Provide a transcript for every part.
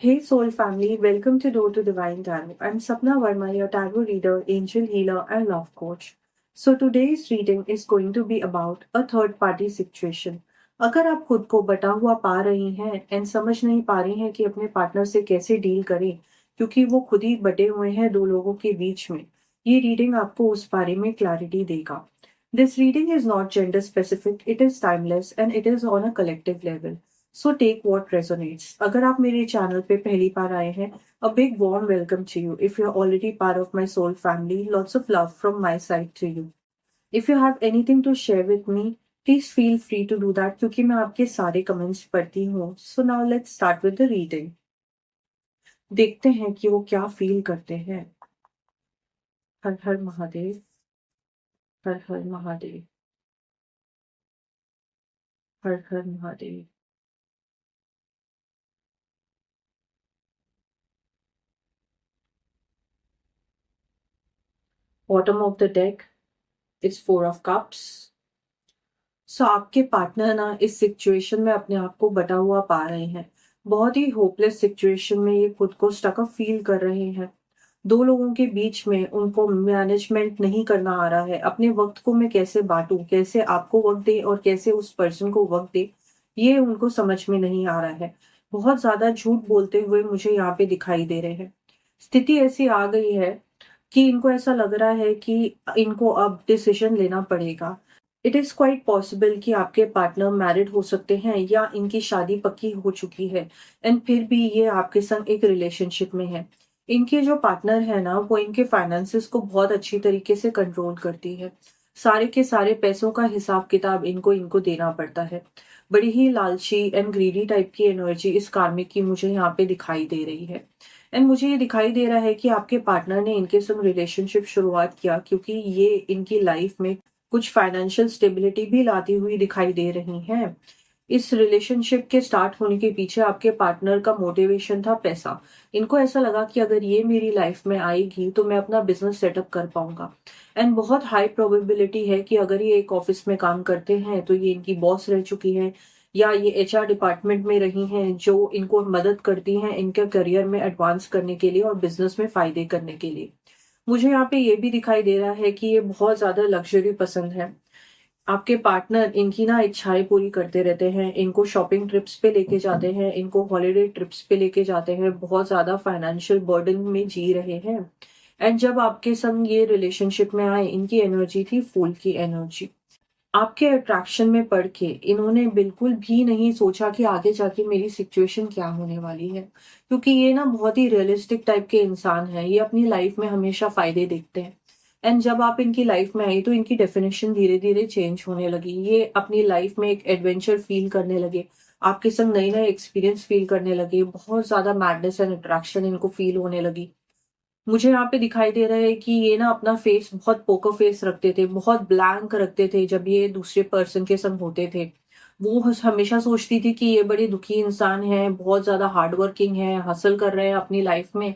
Hey Soul family, welcome to Door to Divine Tarot. I'm Sapna Verma, your tarot reader, angel healer, and love coach. So today's reading is going to be about a third party situation. अगर आप खुद को बटा हुआ पा रही हैं and समझ नहीं पा रही हैं कि अपने पार्टनर से कैसे डील करें क्योंकि वो खुद ही बटे हुए हैं दो लोगों के बीच में, ये रीडिंग आपको उस बारे में क्लैरिटी देगा. This reading is not gender specific, it is timeless and it is on a collective level. So take what resonates. अगर आप मेरे चैनल पे पहली बार आए हैं, a big warm welcome to you. If you are already part of my soul family, lots of love from my side to you. If you have anything to share with me, please feel free to do that क्योंकि मैं आपके सारे comments पढ़ती हूँ. So now let's start with the reading. देखते हैं कि वो क्या फील करते हैं. Har Har Mahadev. Har Har Mahadev. Har Har Mahadev. Bottom of the deck, it's four of cups. So आपके पार्टनर ना इस सिचुएशन में अपने आप को बटा हुआ पा रहे हैं. बहुत ही होपलेस सिचुएशन में ये खुद को स्टक अप फील कर रहे हैं. दो लोगों के बीच में उनको मैनेजमेंट नहीं करना आ रहा है. अपने वक्त को मैं कैसे बांटूं, कैसे आपको वक्त दे और कैसे उस पर्सन को वक्त दे, ये उनको समझ में नहीं आ रहा है. बहुत ज्यादा झूठ बोलते हुए मुझे यहाँ पे दिखाई दे रहे हैं. स्थिति ऐसी आ गई है कि इनको ऐसा लग रहा है कि इनको अब डिसीजन लेना पड़ेगा. इट इज क्वाइट पॉसिबल कि आपके पार्टनर मैरिड हो सकते हैं या इनकी शादी पक्की हो चुकी है एंड फिर भी ये आपके संग एक रिलेशनशिप में है. इनके जो पार्टनर है ना, वो इनके फाइनेंसेस को बहुत अच्छी तरीके से कंट्रोल करती है. सारे के सारे पैसों का हिसाब किताब इनको इनको देना पड़ता है. बड़ी ही लालची एंड ग्रीडी टाइप की एनर्जी इस कार्मिक की मुझे यहाँ पे दिखाई दे रही है. एंड मुझे ये दिखाई दे रहा है कि आपके पार्टनर ने इनके संग रिलेशनशिप शुरुआत किया क्योंकि ये इनकी लाइफ में कुछ फाइनेंशियल स्टेबिलिटी भी लाती हुई दिखाई दे रही हैं. इस रिलेशनशिप के स्टार्ट होने के पीछे आपके पार्टनर का मोटिवेशन था पैसा. इनको ऐसा लगा कि अगर ये मेरी लाइफ में आएगी तो मैं अपना बिजनेस सेटअप कर पाऊंगा. एंड बहुत हाई प्रोबेबिलिटी है कि अगर ये एक ऑफिस में काम करते हैं तो ये इनकी बॉस रह चुकी है या ये एचआर डिपार्टमेंट में रही हैं जो इनको मदद करती हैं इनके करियर में एडवांस करने के लिए और बिजनेस में फायदे करने के लिए. मुझे यहाँ पे ये भी दिखाई दे रहा है कि ये बहुत ज़्यादा लग्ज़री पसंद है. आपके पार्टनर इनकी ना इच्छाएँ पूरी करते रहते हैं, इनको शॉपिंग ट्रिप्स पे लेके जाते हैं, इनको हॉलिडे ट्रिप्स पे लेके जाते हैं, बहुत ज़्यादा फाइनेंशियल बर्डन में जी रहे हैं. एंड जब आपके संग ये रिलेशनशिप में आए, इनकी एनर्जी थी फूल की एनर्जी. आपके अट्रैक्शन में पड़ के इन्होंने बिल्कुल भी नहीं सोचा कि आगे जाके मेरी सिचुएशन क्या होने वाली है, क्योंकि ये ना बहुत ही रियलिस्टिक टाइप के इंसान हैं. ये अपनी लाइफ में हमेशा फायदे देखते हैं. एंड जब आप इनकी लाइफ में आई तो इनकी डेफिनेशन धीरे धीरे चेंज होने लगी. ये अपनी लाइफ में एक एडवेंचर फील करने लगे, आपके संग नए नए एक्सपीरियंस फील करने लगे, बहुत ज्यादा मैडनेस एंड अट्रैक्शन इनको फील होने लगी. मुझे यहाँ पे दिखाई दे रहा है कि ये ना अपना फेस बहुत पोकर फेस रखते थे, बहुत ब्लैंक रखते थे जब ये दूसरे पर्सन के संग होते थे. वो हमेशा सोचती थी कि ये बड़े दुखी इंसान है, बहुत ज्यादा हार्ड वर्किंग है, हसल कर रहे हैं अपनी लाइफ में.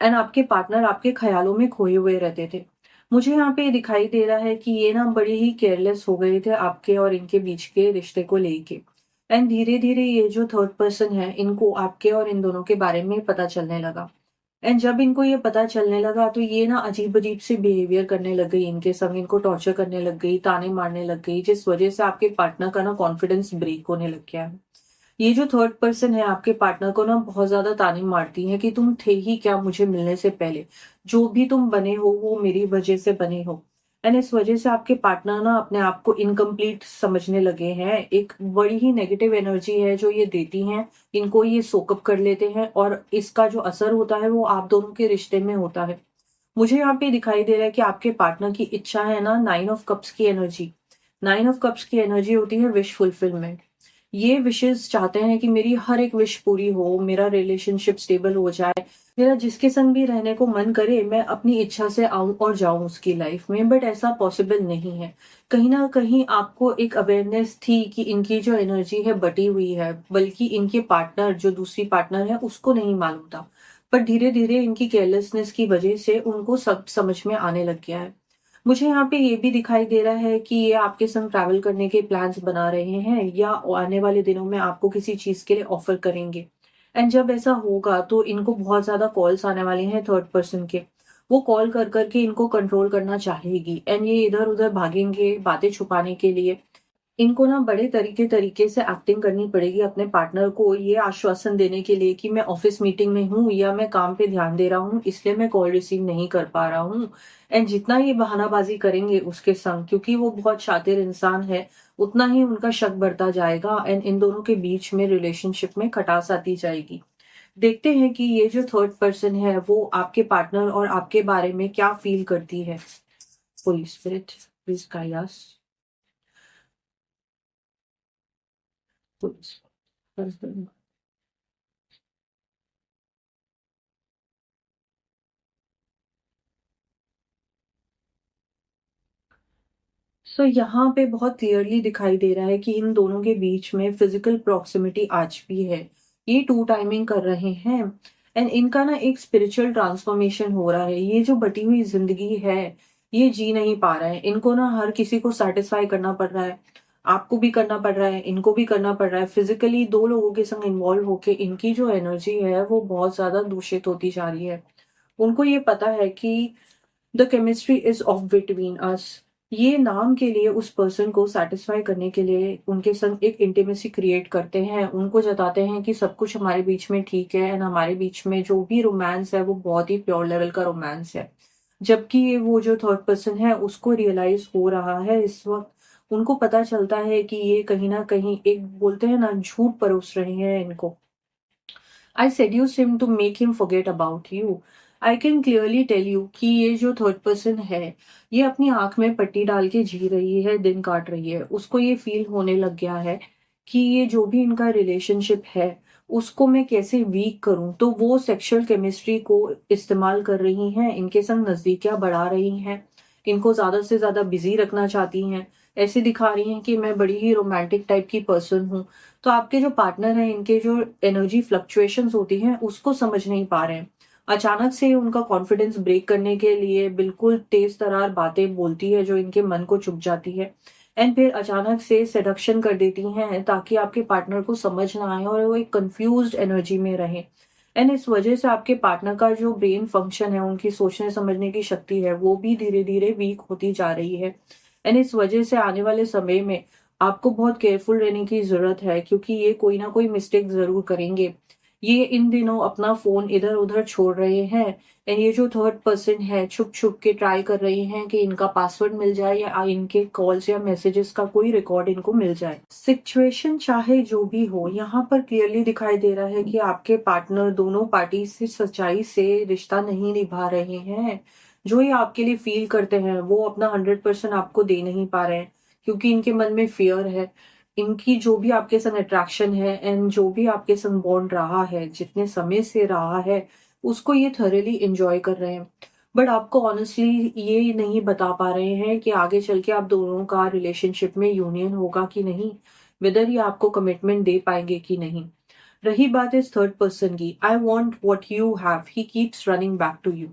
एंड आपके पार्टनर आपके ख्यालों में खोए हुए रहते थे. मुझे यहाँ पे दिखाई दे रहा है कि ये ना बड़े ही केयरलेस हो गए थे आपके और इनके बीच के रिश्ते को लेके. एंड धीरे धीरे ये जो थर्ड पर्सन है, इनको आपके और इन दोनों के बारे में पता चलने लगा. एंड जब इनको ये पता चलने लगा तो ये ना अजीब-अजीब से बिहेवियर करने लग गई इनके संग, इनको टॉर्चर करने लग गई, ताने मारने लग गई, जिस वजह से आपके पार्टनर का ना कॉन्फिडेंस ब्रेक होने लग गया है. ये जो थर्ड पर्सन है आपके पार्टनर को ना बहुत ज़्यादा ताने मारती है कि तुम थे ही क्या मुझे मिलने से पहले? जो भी तुम बने हो वो मेरी वजह से बने हो. एंड इस वजह से आपके पार्टनर ना अपने आप को इनकम्प्लीट समझने लगे हैं. एक बड़ी ही नेगेटिव एनर्जी है जो ये देती हैं, इनको ये सोकअप कर लेते हैं और इसका जो असर होता है वो आप दोनों के रिश्ते में होता है. मुझे यहाँ पे दिखाई दे रहा है कि आपके पार्टनर की इच्छा है ना, 9 ऑफ कप्स की एनर्जी. 9 ऑफ कप्स की एनर्जी होती है विश फुलफिलमेंट. ये विशेज़ चाहते हैं कि मेरी हर एक विश पूरी हो, मेरा रिलेशनशिप स्टेबल हो जाए, मेरा जिसके संग भी रहने को मन करे, मैं अपनी इच्छा से आऊँ और जाऊँ उसकी लाइफ में, बट ऐसा पॉसिबल नहीं है. कहीं न कहीं आपको एक अवेयरनेस थी कि इनकी जो एनर्जी है बटी हुई है, बल्कि इनके पार्टनर जो दूसरी पार्टनर है उसको नहीं मालूम था. पर धीरे-धीरे इनकी केयरलेसनेस की वजह से उनको सब समझ में आने लग गया है. मुझे यहाँ पे ये भी दिखाई दे रहा है कि ये आपके संग ट्रैवल करने के प्लान्स बना रहे हैं या आने वाले दिनों में आपको किसी चीज़ के लिए ऑफ़र करेंगे. एंड जब ऐसा होगा तो इनको बहुत ज़्यादा कॉल्स आने वाले हैं थर्ड पर्सन के। वो कॉल कर कर के इनको कंट्रोल करना चाहेगी एंड ये इधर-उधर भागेंगे बातें छुपाने के लिए। इनको ना बड़े तरीके-तरीके से एक्टिंग करनी पड़ेगी अपने पार्टनर को ये आश्वासन देने के लिए कि मैं ऑफ़िस मीटिंग में हूँ या मैं काम पे ध्यान दे रहा हूँ, इसलिए मैं कॉल रिसीव नहीं कर पा रहा हूँ। एंड जितना ये बहानाबाज़ी करेंगे उसके संग, क्योंकि वो बहुत शातिर इंसान है, उतना ही उनका शक बढ़ता जाएगा एंड इन दोनों के बीच में रिलेशनशिप में खटास आती जाएगी। देखते हैं कि ये जो थर्ड पर्सन है वो आपके पार्टनर और आपके बारे में क्या फ़ील करती है। Holi spirit, please guide us. Holi spirit. यहाँ पे बहुत क्लियरली दिखाई दे रहा है कि इन दोनों के बीच में फिजिकल प्रॉक्सिमिटी आज भी है। ये टू टाइमिंग कर रहे हैं एंड इनका ना एक स्पिरिचुअल ट्रांसफॉर्मेशन हो रहा है। ये जो बटी हुई जिंदगी है, ये जी नहीं पा रहा है। इनको ना हर किसी को सेटिस्फाई करना पड़ रहा है। आपको भी करना पड़ रहा है, इनको भी करना पड़ रहा है। फिजिकली दो लोगों के संग इन्वॉल्व होके इनकी जो एनर्जी है वो बहुत ज्यादा दूषित होती जा रही है। उनको ये पता है कि the chemistry is of between us. ये नाम के लिए उस पर्सन को सेटिस्फाई करने के लिए उनके संग एक इंटीमेसी क्रिएट करते हैं। उनको जताते हैं कि सब कुछ हमारे बीच में ठीक है एंड हमारे बीच में जो भी रोमांस है वो बहुत ही प्योर लेवल का रोमांस है। जबकि ये वो जो थर्ड पर्सन है उसको रियलाइज हो रहा है इस वक्त। उनको पता चलता है कि ये कहीं ना कहीं एक बोलते हैं ना झूठ परोस रहे हैं इनको। I seduced him to make him forget about you. I can clearly tell you कि ये जो थर्ड पर्सन है, ये अपनी आंख में पट्टी डाल के जी रही है, दिन काट रही है। उसको ये फील होने लग गया है कि ये जो भी इनका रिलेशनशिप है, उसको मैं कैसे वीक करूं। तो वो सेक्सुअल केमिस्ट्री को इस्तेमाल कर रही हैं, इनके संग नजदीकियां बढ़ा रही हैं, इनको ज्यादा से ज्यादा बिजी रखना चाहती हैं। ऐसे दिखा रही हैं कि मैं बड़ी ही रोमांटिक टाइप की पर्सन हूँ। तो आपके जो पार्टनर हैं इनके जो एनर्जी फ्लक्चुएशंस होती हैं उसको समझ नहीं पा रहे हैं। अचानक से उनका कॉन्फिडेंस ब्रेक करने के लिए बिल्कुल तेज तरार बातें बोलती है जो इनके मन को चुभ जाती है एंड फिर अचानक से सेडक्शन कर देती हैं ताकि आपके पार्टनर को समझ ना आए और वो एक कंफ्यूज्ड एनर्जी में रहे। एंड इस वजह से आपके पार्टनर का जो ब्रेन फंक्शन है, उनकी सोचने समझने की शक्ति है, वो भी धीरे धीरे वीक होती जा रही है। एंड इस वजह से आने वाले समय में आपको बहुत केयरफुल रहने की ज़रूरत है, क्योंकि ये कोई ना कोई मिस्टेक ज़रूर करेंगे। ये इन दिनों अपना फ़ोन इधर-उधर छोड़ रहे हैं एंड ये जो थर्ड पर्सन है छुप-छुप के ट्राई कर रहे हैं कि इनका पासवर्ड मिल जाए या इनके कॉल्स या मैसेजेस का कोई रिकॉर्ड इनको मिल जाए। सिचुएशन चाहे जो भी हो, यहाँ पर क्लियरली दिखाई दे रहा है कि आपके पार्टनर दोनों पार्टी से सच्चाई से रिश्ता नहीं निभा रहे हैं। जो ये आपके लिए फ़ील करते हैं, वो अपना 100% आपको दे नहीं पा रहे हैं। क्योंकि इनके मन में फ़ियर है। इनकी जो भी आपके संग अट्रैक्शन है एंड जो भी आपके संग बॉन्ड रहा है, जितने समय से रहा है, उसको ये थॉरली एन्जॉय कर रहे हैं। बट आपको ऑनेस्टली ये नहीं बता पा रहे हैं कि आगे चल के आप दोनों का रिलेशनशिप में यूनियन होगा कि नहीं, वेदर ये आपको कमिटमेंट दे पाएँगे कि नहीं। रही बात इस थर्ड पर्सन की, I want what you have, he keeps running back to you.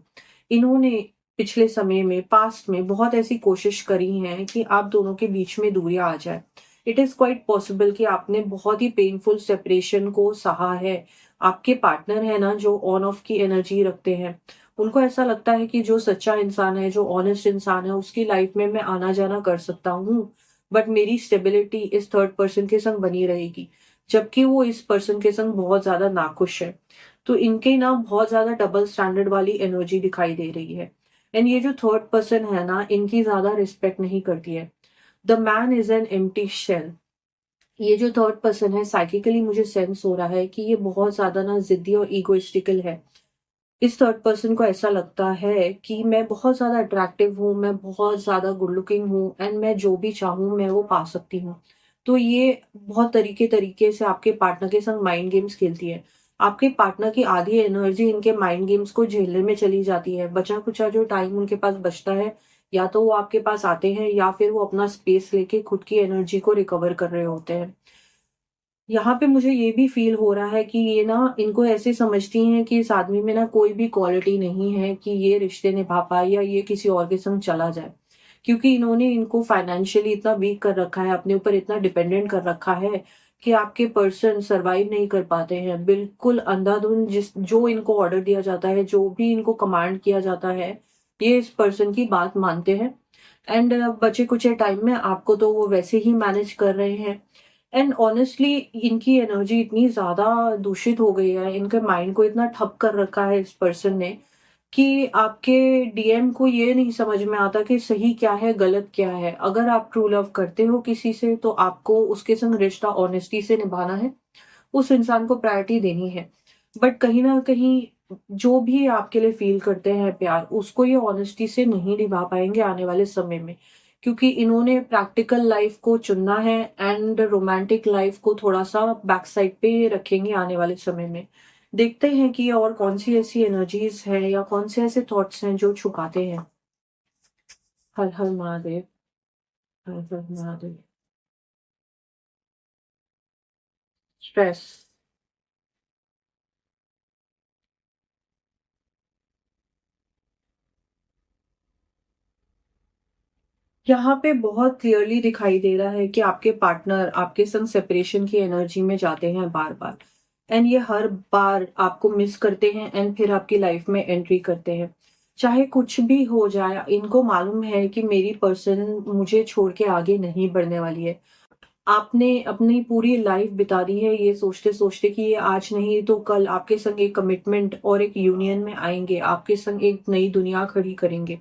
इन्होंने पिछले समय में पास्ट में बहुत ऐसी कोशिश करी है कि आप दोनों के बीच में दूरियां आ जाए। इट इज क्वाइट पॉसिबल कि आपने बहुत ही पेनफुल सेपरेशन को सहा है। आपके पार्टनर है ना जो ऑन ऑफ की एनर्जी रखते हैं, उनको ऐसा लगता है कि जो सच्चा इंसान है, जो ऑनेस्ट इंसान है, उसकी लाइफ में मैं आना जाना कर सकता हूँ, बट मेरी स्टेबिलिटी इस थर्ड पर्सन के संग बनी रहेगी। जबकि वो इस पर्सन के संग बहुत ज्यादा नाखुश है। तो इनके ना बहुत ज्यादा डबल स्टैंडर्ड वाली एनर्जी दिखाई दे रही है। एंड ये जो थर्ड पर्सन है ना, इनकी ज्यादा रिस्पेक्ट नहीं करती है। The man is an empty shell. ये जो थर्ड पर्सन है, साइकिकली मुझे सेंस हो रहा है कि ये बहुत ज्यादा ना जिद्दी और इगोइस्टिकल है। इस थर्ड पर्सन को ऐसा लगता है कि मैं बहुत ज़्यादा अट्रैक्टिव हूँ, मैं बहुत ज़्यादा गुड लुकिंग हूँ एंड मैं जो भी चाहूँ मैं वो पा सकती हूँ। तो ये बहुत तरीके-तरीके से आपके पार्टनर के संग माइंड गेम्स खेलती है। आपके पार्टनर की आधी एनर्जी इनके माइंड गेम्स को झेलने में चली जाती है। बचा-खुचा जो टाइम उनके पास बचता है, या तो वो आपके पास आते हैं या फिर वो अपना स्पेस लेके खुद की एनर्जी को रिकवर कर रहे होते हैं। यहाँ पे मुझे ये भी फ़ील हो रहा है कि ये ना इनको ऐसे समझती हैं कि इस आदमी में ना कोई भी क्वालिटी नहीं है कि ये रिश्ते निभा पाए या ये किसी और के संग चला जाए। क्योंकि इन्होंने इनको फाइनेंशियली इतना वीक कर रखा है, अपने ऊपर इतना डिपेंडेंट कर रखा है कि आपके पर्सन सर्वाइव नहीं कर पाते हैं। बिल्कुल अंधाधुंध जो इनको ऑर्डर दिया जाता है, जो भी इनको कमांड किया जाता है, ये इस पर्सन की बात मानते हैं। एंड बचे कुचे टाइम में आपको तो वो वैसे ही मैनेज कर रहे हैं। एंड ऑनेस्टली इनकी एनर्जी इतनी ज़्यादा दूषित हो गई है, इनके माइंड को इतना ठप कर रखा है इस पर्सन ने, कि आपके डीएम को ये नहीं समझ में आता कि सही क्या है, गलत क्या है। अगर आप ट्रू लव करते हो किसी से, तो आपको उसके संग रिश्ता ऑनेस्टी से निभाना है, उस इंसान को प्रायोरिटी देनी है। बट कहीं न कहीं जो भी आपके लिए फ़ील करते हैं प्यार, उसको ये ऑनेस्टी से नहीं निभा पाएँगे आने वाले समय में। क्योंकि इन्होंने प्रैक्टिकल लाइफ़ को चुनना है एंड रोमांटिक लाइफ़ को थोड़ा-सा बैक साइड पे रखेंगे आने वाले समय में। देखते हैं कि और कौन-सी ऐसी एनर्जीज़ हैं या कौन से ऐसे थॉट्स हैं जो छुपाते हैं। हर हर महादेव, हर हर महादेव। स्ट्रेस। यहाँ पे बहुत क्लियरली दिखाई दे रहा है कि आपके पार्टनर आपके संग सेपरेशन की एनर्जी में जाते हैं बार-बार, एंड ये हर बार आपको मिस करते हैं एंड फिर आपकी लाइफ में एंट्री करते हैं। चाहे कुछ भी हो जाए, इनको मालूम है कि मेरी पर्सन मुझे छोड़ के आगे नहीं बढ़ने वाली है। आपने अपनी पूरी लाइफ बिता दी है ये सोचते-सोचते कि ये आज नहीं तो कल आपके संग एक कमिटमेंट और एक यूनियन में आएँगे, आपके संग एक नई दुनिया खड़ी करेंगे।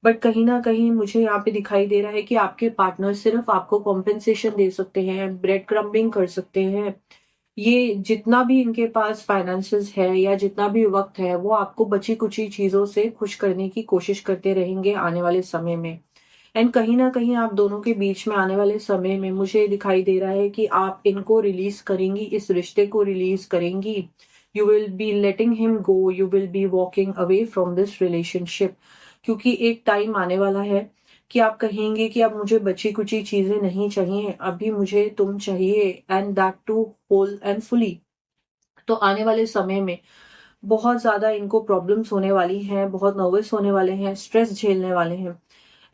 बट कहीं न कहीं मुझे यहाँ पे दिखाई दे रहा है कि आपके पार्टनर सिर्फ़ आपको कॉम्पेंसेशन दे सकते हैं, ब्रेड क्रम्बिंग कर सकते हैं। ये जितना भी इनके पास फाइनेंसेस है या जितना भी वक़्त है, वो आपको बची-कुची चीज़ों से खुश करने की कोशिश करते रहेंगे आने वाले समय में। एंड कहीं न कहीं आप दोनों के बीच में आने वाले समय में मुझे दिखाई दे रहा है कि आप इनको रिलीज़ करेंगी, इस रिश्ते को रिलीज़ करेंगी। You will be letting him go, you will be walking away from this relationship. क्योंकि एक टाइम आने वाला है कि आप कहेंगे कि अब मुझे बची-कुची चीज़ें नहीं चाहिए, अभी मुझे तुम चाहिए, and that too whole and fully. तो आने वाले समय में बहुत ज़्यादा इनको प्रॉब्लम्स होने वाली हैं, बहुत नर्वस होने वाले हैं, स्ट्रेस झेलने वाले हैं।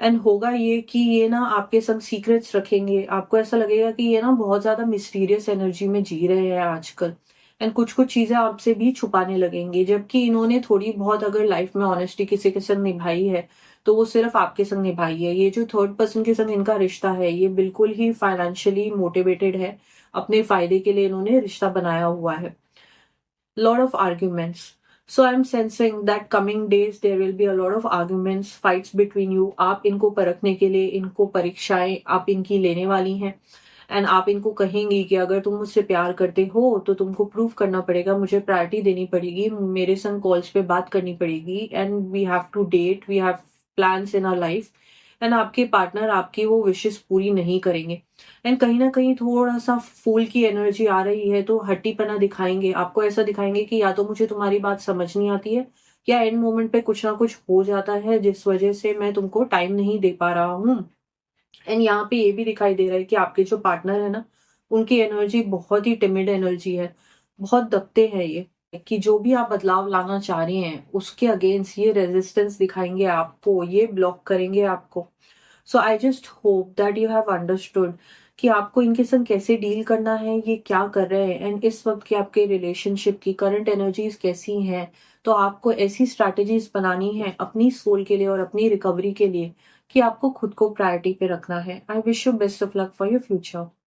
एंड होगा ये कि ये ना आपके संग सीक्रेट्स रखेंगे। आपको ऐसा लगेगा कि ये ना बहुत ज़्यादा मिस्टीरियस एनर्जी में जी रहे हैं आजकल, एंड कुछ-कुछ चीज़ें आपसे भी छुपाने लगेंगे। जबकि इन्होंने थोड़ी बहुत अगर लाइफ में ऑनेस्टी किसी के संग निभाई है, तो वो सिर्फ़ आपके संग निभाई है। ये जो थर्ड पर्सन के संग इनका रिश्ता है, ये बिल्कुल ही फाइनेंशियली मोटिवेटेड है। अपने फ़ायदे के लिए इन्होंने रिश्ता बनाया हुआ है। Lot of arguments. So I'm sensing that coming days there will be a lot of arguments, fights between you. आप इनको परखने के लिए इनको परीक्षाएं आप इनकी लेने वाली हैं, एंड आप इनको कहेंगी कि अगर तुम मुझसे प्यार करते हो तो तुमको प्रूव करना पड़ेगा, मुझे प्रायोरिटी देनी पड़ेगी, मेरे संग कॉल्स पे बात करनी पड़ेगी, and we have to date, we have plans in our life. And आपके पार्टनर आपकी वो विशेस पूरी नहीं करेंगे। एंड कहीं न कहीं थोड़ा-सा फूल की एनर्जी आ रही है, तो हट्टीपना दिखाएँगे। आपको ऐसा दिखाएँगे कि या तो मुझे तुम्हारी बात समझ नहीं आती है, या एंड मोमेंट पे कुछ ना कुछ हो जाता है, जिस वज़ह से मैं तुमको टाइम नहीं दे पा रहा हूँ। एंड यहाँ पे ये भी दिखाई दे रहा है कि आपके जो पार्टनर है ना, उनकी एनर्जी बहुत ही टिमिड एनर्जी है। बहुत दबते हैं ये, कि जो भी आप बदलाव लाना चाह रहे हैं, उसके अगेंस्ट ये रेज़िस्टेंस दिखाएँगे आपको, ये ब्लॉक करेंगे आपको। So I just hope that you have understood कि आपको इनके संग कैसे डील करना है, ये क्या कर रहे हैं, एंड इस वक्त की आपके रिलेशनशिप की करंट एनर्जीज कैसी हैं। तो आपको ऐसी स्ट्रैटेजीज बनानी है अपनी सोल के लिए और अपनी रिकवरी के लिए, कि आपको खुद को प्रायोरिटी पे रखना है। I wish you best of luck for your future.